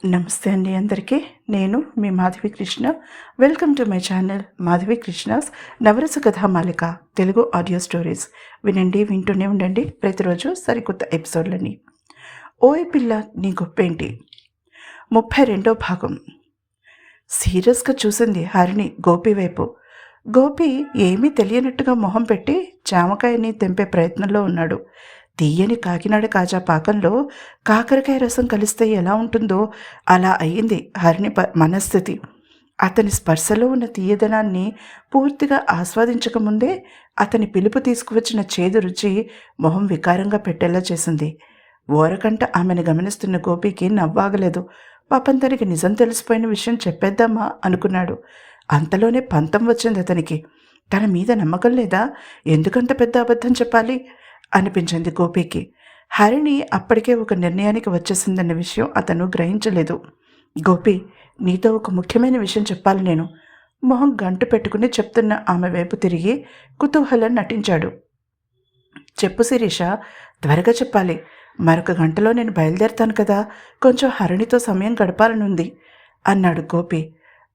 నమస్తే అండి అందరికీ. నేను మీ Madhavi Krishna. Welcome to my channel Madhavi Krishna's Navarasa Kathamalika Telugu audio stories. వినండి, వింటూనే ఉండండి. ప్రతిరోజు సరికొత్త ఎపిసోడ్లని. ఓయ్ పిల్ల నీ గొప్పేంటి 32వ భాగం. సీరియస్గా చూసింది హరిణి గోపి వైపు. గోపి ఏమీ తెలియనట్టుగా మొహం పెట్టి జామకాయని తెంపే ప్రయత్నంలో ఉన్నాడు. తీయని కాకినాడ కాజా పాకంలో కాకరకాయ రసం కలిస్తే ఎలా ఉంటుందో అలా అయ్యింది హరిణి మనస్థితి. అతని స్పర్శలో ఉన్న తీయదనాన్ని పూర్తిగా ఆస్వాదించకముందే అతని పిలుపు తీసుకువచ్చిన చేదు రుచి మొహం వికారంగా పెట్టేలా చేసింది. ఓరకంట ఆమెను గమనిస్తున్న గోపికి నవ్వాగలేదు. పాపం తనకి నిజం తెలిసిపోయిన విషయం చెప్పేద్దామా అనుకున్నాడు. అంతలోనే పంతం వచ్చింది అతనికి. తన మీద నమ్మకం లేదా? ఎందుకంత పెద్ద అబద్ధం చెప్పాలి అనిపించింది గోపికి. హరిణి అప్పటికే ఒక నిర్ణయానికి వచ్చేసిందన్న విషయం అతను గ్రహించలేదు. గోపి, నీతో ఒక ముఖ్యమైన విషయం చెప్పాలి నేను. మొహం గంటు పెట్టుకుని చెప్తున్న ఆమె వైపు తిరిగి కుతూహలం నటించాడు. చెప్పు శిరీష, త్వరగా చెప్పాలి. మరొక గంటలో నేను బయలుదేరుతాను కదా, కొంచెం హరిణితో సమయం గడపాలనుంది అన్నాడు గోపి.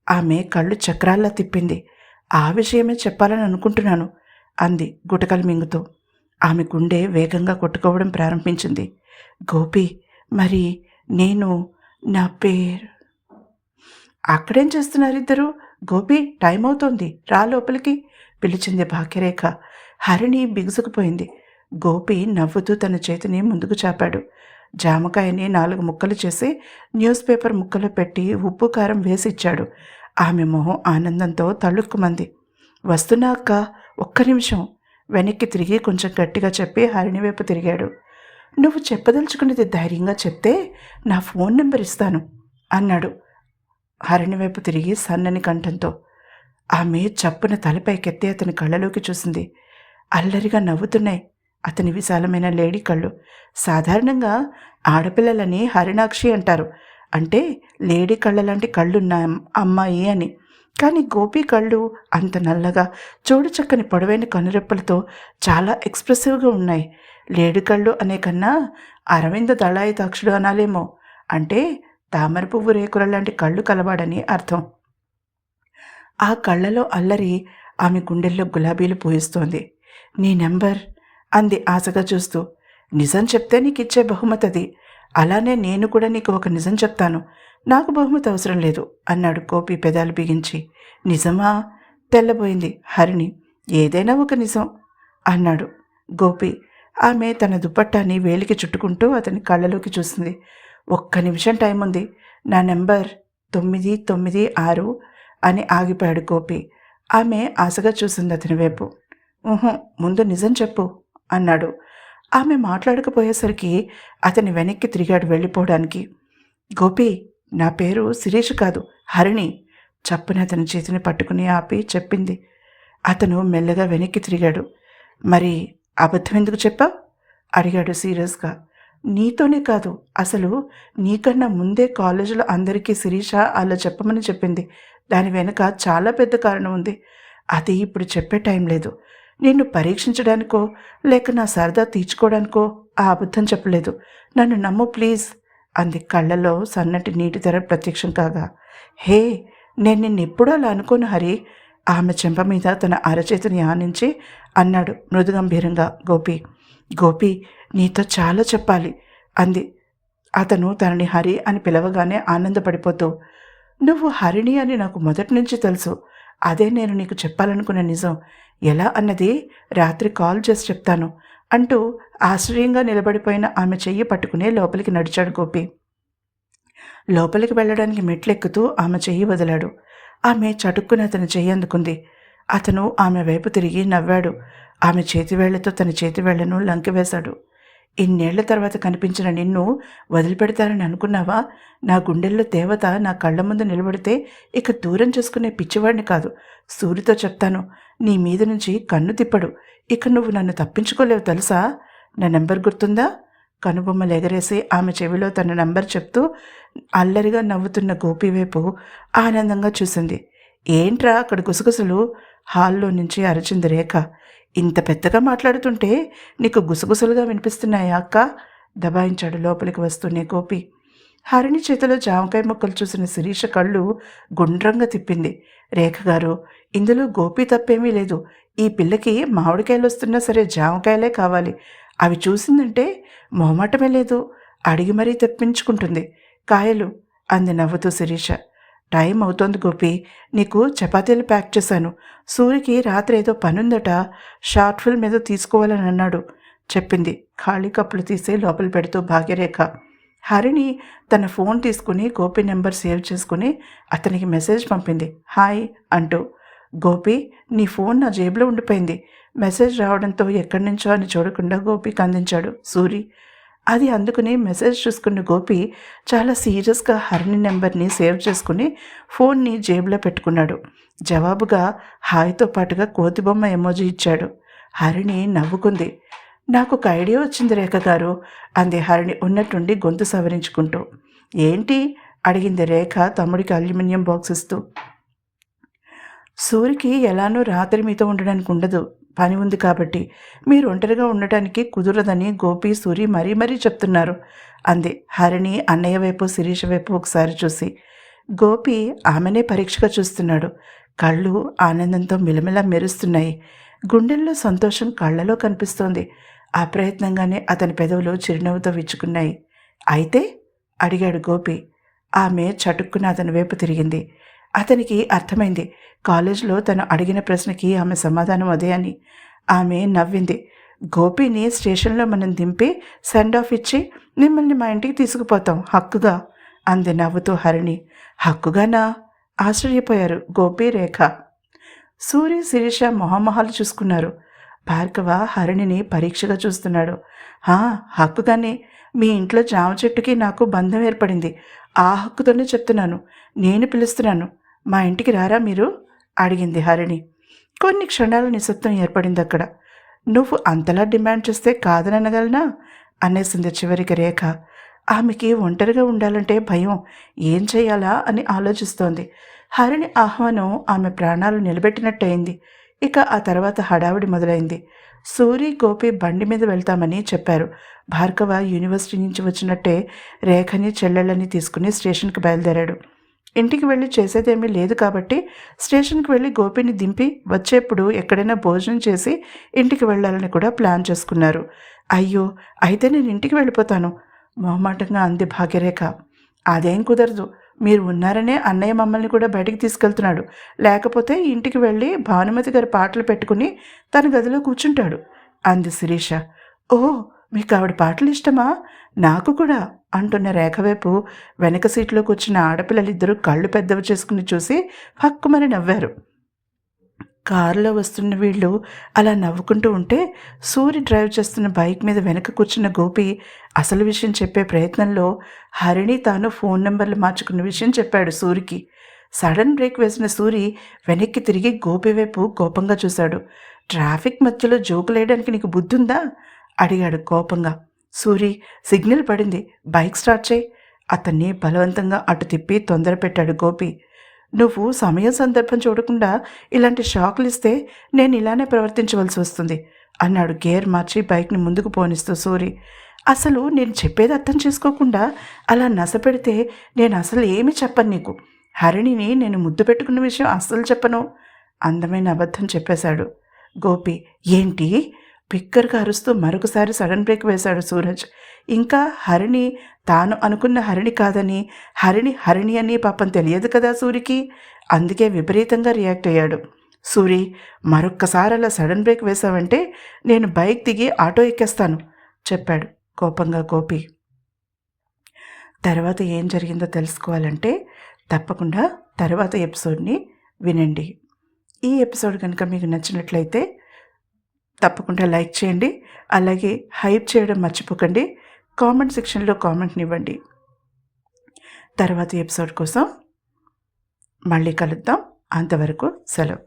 ఆమె కళ్ళు చక్రాల్లా తిప్పింది. ఆ విషయమే చెప్పాలని అనుకుంటున్నాను అంది గుటకలు మింగుతూ. ఆమె గుండె వేగంగా కొట్టుకోవడం ప్రారంభించింది. గోపి, మరి నేను నా పేరు. అక్కడేం చేస్తున్నారు ఇద్దరు? గోపి, టైం అవుతోంది, రా లోపలికి పిలిచింది భాగ్యరేఖ. హరిణి బిగుసుకుపోయింది. గోపి నవ్వుతూ తన చేతిని ముందుకు చాపాడు. జామకాయని 4 ముక్కలు చేసి న్యూస్ పేపర్ ముక్కలు పెట్టి ఉప్పు కారం వేసి ఇచ్చాడు. ఆమె మొహం ఆనందంతో తళుక్కుమంది. వస్తున్నా అక్క, ఒక్క నిమిషం వెనక్కి తిరిగి కొంచెం గట్టిగా చెప్పి హరిణి వైపు తిరిగాడు. నువ్వు చెప్పదలుచుకున్నది ధైర్యంగా చెప్తే నా ఫోన్ నెంబర్ ఇస్తాను అన్నాడు హరిణి వైపు తిరిగి సన్నని కంఠంతో. ఆమె చప్పున తలపైకెత్తి అతని కళ్ళలోకి చూసింది. అల్లరిగా నవ్వుతున్నాయి అతని విశాలమైన లేడీ కళ్ళు. సాధారణంగా ఆడపిల్లలని హరిణాక్షి అంటారు, అంటే లేడీ కళ్ళ లాంటి కళ్ళున్న అమ్మాయి అని. కానీ గోపి కళ్ళు అంత నల్లగా చూడచక్కని పొడవైన కనురెప్పలతో చాలా ఎక్స్ప్రెసివ్గా ఉన్నాయి. లేడి కళ్ళు అనే కన్నా అరవింద దళాయితాక్షుడు అనాలేమో, అంటే తామర పువ్వు రేకుల లాంటి కళ్ళు కలవాడని అర్థం. ఆ కళ్ళలో అల్లరి ఆమె గుండెల్లో గులాబీలు పూయిస్తోంది. నీ నెంబర్ అంది ఆశగా చూస్తూ. నిజం చెప్తే నీకు ఇచ్చే బహుమతి అది. అలానే నేను కూడా నీకు ఒక నిజం చెప్తాను. నాకు బహుమతి అవసరం లేదు అన్నాడు గోపి పెదాలు బిగించి. నిజమా? తెల్లబోయింది హరిణి. ఏదైనా ఒక నిజం అన్నాడు గోపి. ఆమె తన దుపట్టాన్ని వేలికి చుట్టుకుంటూ అతని కళ్ళలోకి చూసింది. ఒక్క నిమిషం టైం ఉంది. నా నెంబర్ 996 అని ఆగిపోయాడు గోపి. ఆమె ఆశగా చూసింది అతని వైపు. ముందు నిజం చెప్పు అన్నాడు. ఆమె మాట్లాడకపోయేసరికి అతని వెనక్కి తిరిగాడు వెళ్ళిపోవడానికి. గోపి, నా పేరు శిరీష్ కాదు, హరిణి చప్పున అతని చేతిని పట్టుకుని ఆపి చెప్పింది. అతను మెల్లగా వెనక్కి తిరిగాడు. మరి అబద్ధం ఎందుకు చెప్పావు అడిగాడు సీరియస్గా. నీతోనే కాదు, అసలు నీకన్నా ముందే కాలేజీలో అందరికీ శిరీష అలా చెప్పమని చెప్పింది. దాని వెనుక చాలా పెద్ద కారణం ఉంది. అది ఇప్పుడు చెప్పే టైం లేదు. నిన్ను పరీక్షించడానికో లేక నా సరదా తీర్చుకోవడానికో ఆ అబద్ధం చెప్పలేదు. నన్ను నమ్ము ప్లీజ్ అంది కళ్ళలో సన్నటి నీటి తెర ప్రత్యక్షం కాగా. హే, నేను నిన్నెప్పుడూ అలా అనుకోను హరి. ఆమె చెంప మీద తన అరచేతిని ఆనించి అన్నాడు మృదుగంభీరంగా గోపి. గోపి, నీతో చాలా చెప్పాలి అంది. అతను తనని హరి అని పిలవగానే ఆనందపడిపోతూ, నువ్వు హరిణి అని నాకు మొదటి నుంచి తెలుసు. అదే నేను నీకు చెప్పాలనుకున్న నిజం. ఎలా అన్నది రాత్రి కాల్ చేసి చెప్తాను అంటూ ఆశ్చర్యంగా నిలబడిపోయిన ఆమె చెయ్యి పట్టుకునే లోపలికి నడిచాడు గోపి. లోపలికి వెళ్ళడానికి మెట్లెక్కుతూ ఆమె చెయ్యి వదిలాడు. ఆమె చటుక్కున అతని చెయ్యి అందుకుంది. అతను ఆమె వైపు తిరిగి నవ్వాడు. ఆమె చేతివేళ్లతో తన చేతివేళ్లను లంకివేశాడు. ఇన్నేళ్ల తర్వాత కనిపించిన నిన్ను వదిలిపెడతానని అనుకున్నావా? నా గుండెల్లో దేవత నా కళ్ళ ముందు నిలబడితే ఇక దూరం చేసుకునే పిచ్చివాడిని కాదు. సూరితో చెప్తాను, నీ మీద నుంచి కన్ను తిప్పడు. ఇక నువ్వు నన్ను తప్పించుకోలేవు తెలుసా? నా నెంబర్ గుర్తుందా? కనుబొమ్మలు ఎగరేసి ఆమె చెవిలో తన నంబర్ చెప్తూ అల్లరిగా నవ్వుతున్న గోపి వైపు ఆనందంగా చూసింది. ఏంట్రా అక్కడ గుసగుసలు? హాల్లో నుంచి అరచింది రేఖ. ఇంత పెద్దగా మాట్లాడుతుంటే నీకు గుసగుసలుగా వినిపిస్తున్నాయా అక్క? దబాయించాడు లోపలికి వస్తూనే గోపి. హరిణి చేతిలో జామకాయ ముక్కలు చూసిన శిరీష కళ్ళు గుండ్రంగా తిప్పింది. రేఖ గారు, ఇందులో గోపి తప్పేమీ లేదు. ఈ పిల్లకి మామిడికాయలు వస్తున్నా సరే జామకాయలే కావాలి. అవి చూసిందంటే మొహమాటమే లేదు. అడిగి మరీ తెప్పించుకుంటుంది. కాయలు అంది నవ్వుతూ శిరీష. టైం అవుతోంది గోపి, నీకు చపాతీలు ప్యాక్ చేశాను. సూరికి రాత్రి ఏదో పనుందట, షార్ట్ ఫిల్మ్ ఏదో తీసుకోవాలని అన్నాడు చెప్పింది ఖాళీ కప్పులు తీసి లోపల పెడుతూ భాగ్యరేఖ. హరిణి తన ఫోన్ తీసుకుని గోపి నెంబర్ సేవ్ చేసుకుని అతనికి మెసేజ్ పంపింది, హాయ్ అంటూ. గోపి, నీ ఫోన్ నా జేబులో ఉండిపోయింది. మెసేజ్ రావడంతో ఎక్కడి నుంచో అని చూడకుండా గోపికి అందించాడు సూరి. అది అందుకుని మెసేజ్ చూసుకున్న గోపి చాలా సీరియస్గా హరిణి నెంబర్ని సేవ్ చేసుకుని ఫోన్ని జేబులో పెట్టుకున్నాడు. జవాబుగా హాయ్తో పాటుగా కోతిబొమ్మ ఎమోజీ ఇచ్చాడు. హరిణి నవ్వుకుంది. నాకు ఒక ఐడియా వచ్చింది రేఖ గారు అంది హరిణి ఉన్నట్టుండి గొంతు సవరించుకుంటూ. ఏంటి అడిగింది రేఖ తమ్ముడికి అల్యూమినియం బాక్స్ ఇస్తూ. సూరికి ఎలానో రాత్రి మీతో ఉండడానికి ఉండదు, పని ఉంది కాబట్టి. మీరు ఒంటరిగా ఉండటానికి కుదరదని గోపి సూరి మరీ మరీ చెప్తున్నారు అంది హరిణి అన్నయ్య వైపు శిరీష వైపు ఒకసారి చూసి. గోపి ఆమెనే పరీక్షగా చూస్తున్నాడు. కళ్ళు ఆనందంతో మిలమిల మెరుస్తున్నాయి. గుండెల్లో సంతోషం కళ్ళలో కనిపిస్తోంది. అప్రయత్నంగానే అతని పెదవులు చిరునవ్వుతో విచ్చుకున్నాయి. అయితే అడిగాడు గోపి. ఆమె చటుక్కున అతని వైపు తిరిగింది. అతనికి అర్థమైంది కాలేజీలో తను అడిగిన ప్రశ్నకి ఆమె సమాధానం అదే అని. ఆమె నవ్వింది. గోపిని స్టేషన్లో మనం దింపి సెండ్ ఆఫ్ ఇచ్చి మిమ్మల్ని మా ఇంటికి తీసుకుపోతాం హక్కుగా అంది నవ్వుతూ హరిణి. హక్కుగానా? ఆశ్చర్యపోయారు గోపి రేఖ. సూరి శిరీష మొహమొహాలు చూసుకున్నారు. భార్గవ హరిణిని పరీక్షగా చూస్తున్నాడు. హక్కుగానే. మీ ఇంట్లో జామ చెట్టుకి నాకు బంధం ఏర్పడింది. ఆ హక్కుతోనే చెప్తున్నాను. నేను పిలుస్తున్నాను. మా ఇంటికి రారా మీరు అడిగింది హరిణి. కొన్ని క్షణాల నిశ్శబ్దం ఏర్పడింది అక్కడ. నువ్వు అంతలా డిమాండ్ చేస్తే కాదనగలనా అనేసింది చివరికి రేఖ. ఆమెకి ఒంటరిగా ఉండాలంటే భయం. ఏం చేయాలా అని ఆలోచిస్తోంది. హరిణి ఆహ్వానం ఆమె ప్రాణాలు నిలబెట్టినట్టయింది. ఇక ఆ తర్వాత హడావిడి మొదలైంది. సూరి గోపి బండి మీద వెళ్తామని చెప్పారు. భార్గవ యూనివర్సిటీ నుంచి వచ్చినట్టే రేఖని చెల్లెళ్ళని తీసుకుని స్టేషన్కి బయలుదేరాడు. ఇంటికి వెళ్ళి చేసేదేమీ లేదు కాబట్టి స్టేషన్కి వెళ్ళి గోపిని దింపి వచ్చేప్పుడు ఎక్కడైనా భోజనం చేసి ఇంటికి వెళ్ళాలని కూడా ప్లాన్ చేసుకున్నారు. అయ్యో, అయితే నేను ఇంటికి వెళ్ళిపోతాను మొహమాటంగా అంది భాగ్యరేఖ. అదేం కుదరదు. మీరు ఉన్నారనే అన్నయ్య మమ్మల్ని కూడా బయటికి తీసుకెళ్తున్నాడు. లేకపోతే ఇంటికి వెళ్ళి భానుమతి గారి పాటలు పెట్టుకుని తన గదిలో కూర్చుంటాడు అంది శిరీష. ఓహ్, మీకు ఆవిడ పాటలు ఇష్టమా? నాకు కూడా అంటున్న రేఖ వైపు వెనక సీట్లో కూర్చున్న ఆడపిల్లలిద్దరూ కళ్ళు పెద్దవి చేసుకుని చూసి హక్కుమని నవ్వారు. కారులో వస్తున్న వీళ్ళు అలా నవ్వుకుంటూ ఉంటే సూరి డ్రైవ్ చేస్తున్న బైక్ మీద వెనక కూర్చున్న గోపి అసలు విషయం చెప్పే ప్రయత్నంలో హరిణి తాను ఫోన్ నెంబర్లు మార్చుకున్న విషయం చెప్పాడు సూరికి. సడన్ బ్రేక్ వేసిన సూరి వెనక్కి తిరిగి గోపి వైపు కోపంగా చూశాడు. ట్రాఫిక్ మధ్యలో జోకులేయడానికి నీకు బుద్ధుందా అడిగాడు కోపంగా. సూరి, సిగ్నల్ పడింది, బైక్ స్టార్ట్ చేయి. అతన్ని బలవంతంగా అటు తిప్పి తొందర పెట్టాడు గోపి. నువ్వు సమయం సందర్భం చూడకుండా ఇలాంటి షాకులు ఇస్తే నేను ఇలానే ప్రవర్తించవలసి వస్తుంది అన్నాడు గేర్ మార్చి బైక్ని ముందుకు పోనిస్తూ సూరి. అసలు నేను చెప్పేది అర్థం చేసుకోకుండా అలా నసపెడితే నేను అసలు ఏమి చెప్పను నీకు. హరిణిని నేను ముద్దు పెట్టుకున్న విషయం అస్సలు చెప్పను. అందమైన అబద్ధం చెప్పేశాడు గోపి. ఏంటి? బిగ్గరగా అరుస్తూ మరొకసారి సడన్ బ్రేక్ వేశాడు సూరజ్. ఇంకా హరిణి తాను అనుకున్న హరిణి కాదని, హరిణి అని పాపం తెలియదు కదా సూరికి. అందుకే విపరీతంగా రియాక్ట్ అయ్యాడు. సూరి, మరొక్కసారి అలా సడన్ బ్రేక్ వేశావంటే నేను బైక్ దిగి ఆటో ఎక్కేస్తాను చెప్పాడు కోపంగా గోపి. తర్వాత ఏం జరిగిందో తెలుసుకోవాలంటే తప్పకుండా తర్వాత ఎపిసోడ్ని వినండి. ఈ ఎపిసోడ్ కనుక మీకు నచ్చినట్లయితే తప్పకుండా లైక్ చేయండి. అలాగే హైప్ చేయడం మర్చిపోకండి. కామెంట్ సెక్షన్లో కామెంట్ని ఇవ్వండి. తర్వాత ఎపిసోడ్ కోసం మళ్ళీ కలుద్దాం. అంతవరకు సెలవు.